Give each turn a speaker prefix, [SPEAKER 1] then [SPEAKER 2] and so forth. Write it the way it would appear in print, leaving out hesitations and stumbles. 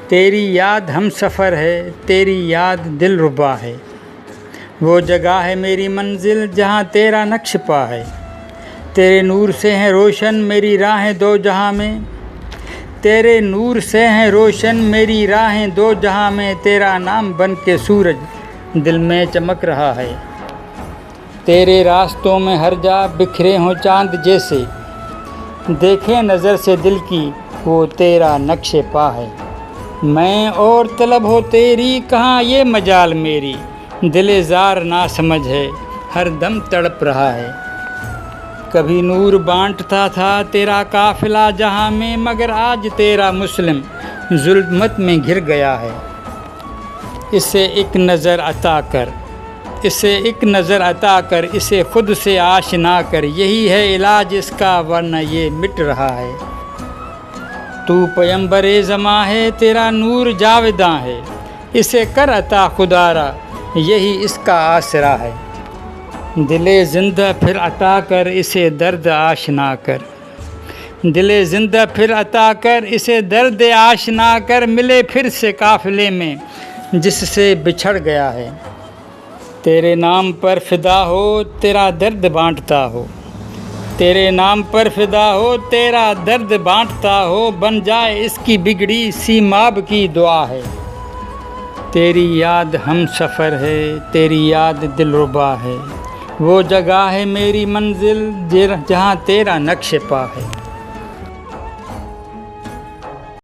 [SPEAKER 1] تیری یاد ہم سفر ہے، تیری یاد دل ربا ہے، وہ جگہ ہے میری منزل جہاں تیرا نقش پا ہے، تیرے نور سے ہیں روشن میری راہیں دو جہاں میں، تیرے نور سے ہیں روشن میری راہیں دو جہاں میں، تیرا نام بن کے سورج دل میں چمک رہا ہے، تیرے راستوں میں ہر جا بکھرے ہوں چاند جیسے، دیکھے نظر سے دل کی وہ تیرا نقش پا ہے، میں اور طلب ہو تیری کہاں یہ مجال میری، دل زار نہ سمجھ ہے ہر دم تڑپ رہا ہے، کبھی نور بانٹتا تھا تیرا قافلہ جہاں میں، مگر آج تیرا مسلم ظلمت میں گر گیا ہے، اسے ایک نظر عطا کر، اسے ایک نظر عطا کر، اسے خود سے آشنا کر، یہی ہے علاج اس کا ورنہ یہ مٹ رہا ہے، تو پیمبر زماں ہے تیرا نور جاوداں ہے، اسے کر عطا خدا را یہی اس کا آسرا ہے، دل زندہ پھر عطا کر اسے درد آشنا کر، دل زندہ پھر عطا کر اسے درد آشنا کر، ملے پھر سے قافلے میں جس سے بچھڑ گیا ہے، تیرے نام پر فدا ہو تیرا درد بانٹتا ہو، تیرے نام پر فدا ہو تیرا درد بانٹتا ہو، بن جائے اس کی بگڑی سی ماب کی دعا ہے، تیری یاد ہم سفر ہے، تیری یاد دل ربا ہے، وہ جگہ ہے میری منزل جہاں تیرا نقش پا ہے۔